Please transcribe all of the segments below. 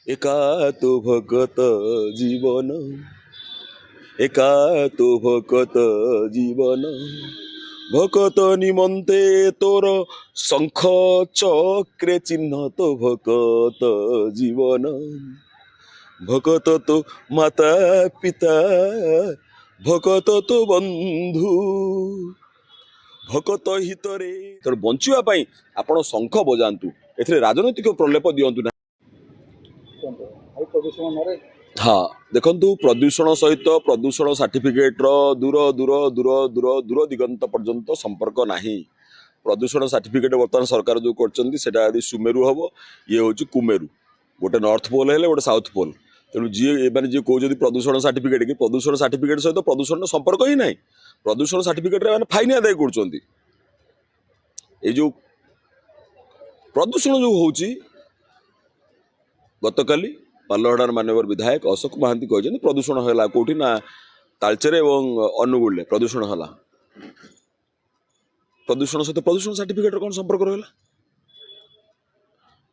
एका तो भगत जीवन एका तो भगत जीवन भगत निमंते तोर शंख चक्रे चिन्ह तो भगत जीवन भगत तो माता पिता भगत तो बंधु भगत हितरे तेणु बंचापी आपण शंख बजातु ए राजनैतिक प्रलेप दिंतु ना। हाँ देखु प्रदूषण सहित प्रदूषण सर्टिफिकेट दूर दूर दूर दूर दूर दिगंत पर्यंत संपर्क नहीं। प्रदूषण सर्टिफिकेट बर्तमान सरकार जो कर सुमेरु हम ये हूँ कुमेरु गोटे नॉर्थ पोल है गोटे साउथ पोल तेणु जी मैंने जी कहते प्रदूषण सर्टिफिकेट कि प्रदूषण सर्टिफिकेट सहित प्रदूषण संपर्क ही ना। प्रदूषण सर्टिफिकेट मैंने फाइन आदाय कर जो प्रदूषण जो हूँ गतकाली पालहड़ार मानवर विधायक अशोक महांती कहते प्रदूषण है कौटी ना तालचेर एवं अनुगुल प्रदूषण है प्रदूषण सहित प्रदूषण सर्टिफिकेट कौन संपर्क रहा।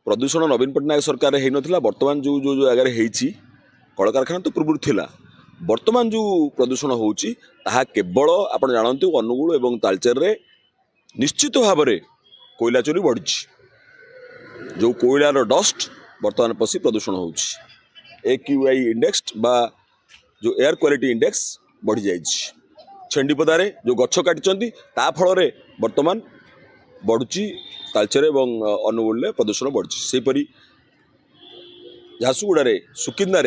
प्रदूषण नवीन पट्टनायक सरकार है ना बर्तमान जो जो जगह कल कारखाना तो पूर्व थिला बर्तमान जो प्रदूषण होची ताहा केवल आपण जानते अनुगुल एवं तालचेर रे निश्चित भाव में कोयला चोरी बढ़ी जो कोयलार डस्ट बर्तमान पशी प्रदूषण होची AQI इंडेक्स बा जो एयर क्वालिटी इंडेक्स बढ़ी जाइए। छेंडीपदारे जो गछ काटी फल बर्तमान बढ़ुची तालचेर एवं अनुगुल प्रदूषण बढ़ी सेपरी झारसुगुड़ा सुकिंदा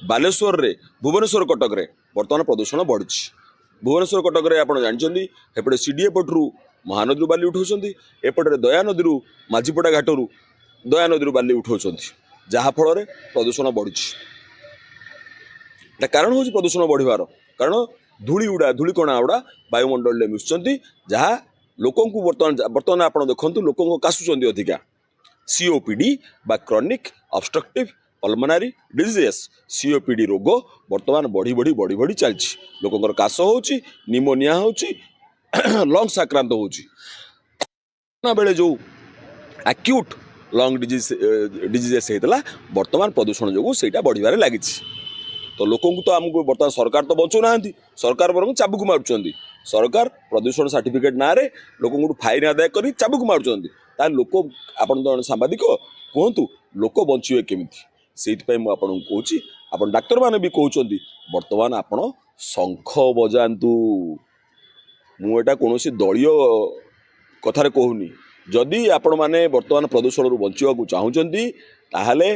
बालेश्वर रे भुवनेश्वर कटक रे बर्तमान प्रदूषण बढ़ी। भुवनेश्वर कटक रे आपण जानते एपटे सीडीए पटरू महानदी बाली उठाऊँ एपटे दया नदी माझीपड़ा घाटू दया नदी बाली उठाऊँ जहाँफल प्रदूषण बढ़ी। कारण हूँ प्रदूषण बढ़वार कारण धूली गुड़ा धूली कणा गुड़ा वायुमंडल में मिशुंट जहाँ लोक बर्तमान बर्तमान आप देखु लोक काशुंट अधिका COPD बा क्रॉनिक ऑब्स्ट्रक्टिव पल्मोनारी डिजीज COPD रोग बर्तमान बढ़ी बढ़ी बढ़ी बढ़ी चलती लोकंर काश होची निमोनिया होची लंग्स आक्रांत होची बेले जो एक्यूट लंग डिजीजेस होता बर्तमान प्रदूषण जो सहीटा बढ़िया लगी। तो लोक तो आमको बर्तमान सरकार तो बचु ना सरकार बरং चाबुक मारुंच सरकार प्रदूषण सर्टिफिकेट ना रे लोक फाइन आदाय कर चाबुक मारुंच लोक आप सांबादिक कहतु लोक बचे केमी से मुझे आप डाक्तर मैंने भी कहते बर्तमान आपण शंख बजातु मुझा कौन दलीय कथार कहूनी जदि आपण मैंने बर्तमान प्रदूषण बचा चाहते ताहले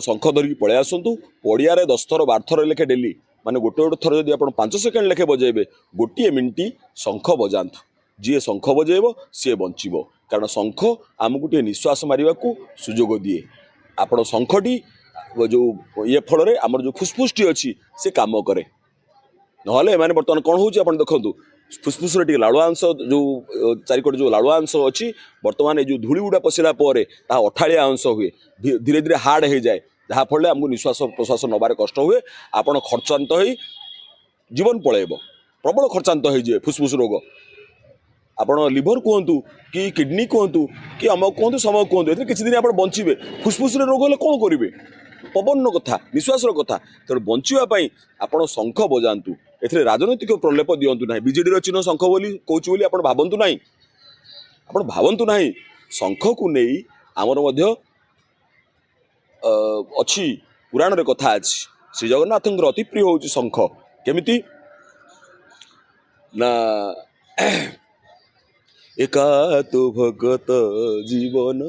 शंख धरिकी पलि आसतु पड़िया 10 थर 12 थर लेखे डेली माने गोटे गोटे थर जब आप 5 सेकेंड लेखे बजेबे गोटे मिनिट शंख बजातु जी शंख बजेब सी बचब कारण शंख आमको टे निश्वास मारे सुजोग दिए आपण शंखटी जो ये फल आमर जो फुसफुसटी अच्छी से कम करे नहले माने बर्तमान कौन होची आपण देखंतु फुसफुस रे लाड़ुआ अंश जो चारिकट जो लाड़ुआ अंश अच्छी बर्तमान जो धूली गुड़ा पशिला अठाड़िया अंश हुए धीरे धीरे हार्ड हो जाए जहाँफल आमको निश्वास प्रश्वास नबार कष्ट हुए आपण खर्चांत हो जीवन पलैब प्रबल खर्चांत हो फुसफुस रोग आपण लिभर कहतु कि किडनी कहतु कि अमक कहतु समक कहतु किसी दिन आप बचे फुसफुस रोग हेल्ले कौन करेंगे पवन कथा विश्वास कथा तेणु बचापी आपण शंख बजातु ए राजनैतिक प्रलेप दिंतु ना। बीजेडी चिन्ह शंख बोली कौच आप भावतु ना आप भावतु ना शंख को नहीं आमर अच्छी पुराण रे कथा अच्छी श्री जगन्नाथ अति प्रिय हूँ शंख केमिति ना एका तो भगत जीवन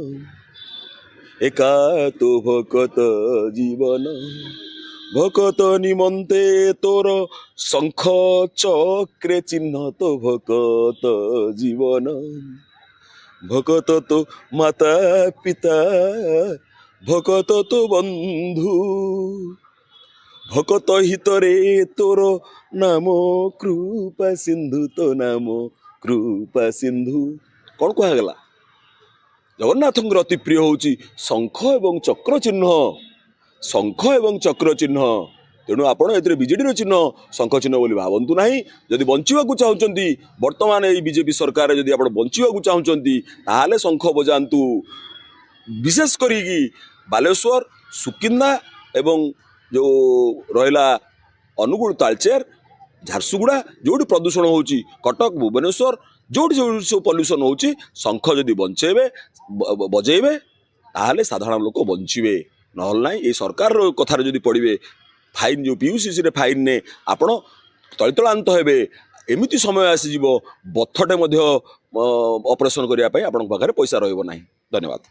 एका तो भगत जीवन भगत निमंते तोर शंख चक्रे चिन्ह तो भगत जीवन भगत तो माता पिता भगत तो बंधु भगत हितरे तोर नाम कृपा सिंधु तो नाम कृपा सिंधु कौन कहगला जगन्नाथ अति प्रिय हूँ शंख एवं चक्र चिन्ह शंख एवं चक्र चिन्ह तेणु आपण ए बीजेडी चिन्ह शंख चिन्ह बोली भावतु ना जदि बचाक चाहते बर्तमान ये बीजेपी सरकार जदि आप बचाक चाहते ताहले शंख बजातु विशेष करी बालेश्वर ସୁକିନ୍ଦା ଏବଂ ଯେଉଁ ରହିଲା ଅନୁଗୁଳ ତାଳଚେର ଝାରସୁଗୁଡ଼ା ଯେଉଁଠି ପ୍ରଦୂଷଣ ହେଉଛି କଟକ ଭୁବନେଶ୍ୱର ଯେଉଁଠି ଯେଉଁ ସବୁ ପଲ୍ୟୁସନ୍ ହେଉଛି ଶଙ୍ଖ ଯଦି ବଜେଇବେ ତାହେଲେ ସାଧାରଣ ଲୋକ ବଞ୍ଚିବେ ନହେଲେ ନାହିଁ ଏଇ ସରକାରର କଥାରେ ଯଦି ପଡ଼ିବେ ଫାଇନ୍ ଯେଉଁ PUCCରେ ଫାଇନ୍ରେ ଆପଣ ତଳିତଳାନ୍ତ ହେବେ ଏମିତି ସମୟ ଆସିଯିବ ବଥଟେ ମଧ୍ୟ ଅପରେସନ୍ କରିବା ପାଇଁ ଆପଣଙ୍କ ପାଖରେ ପଇସା ରହିବ ନାହିଁ ଧନ୍ୟବାଦ।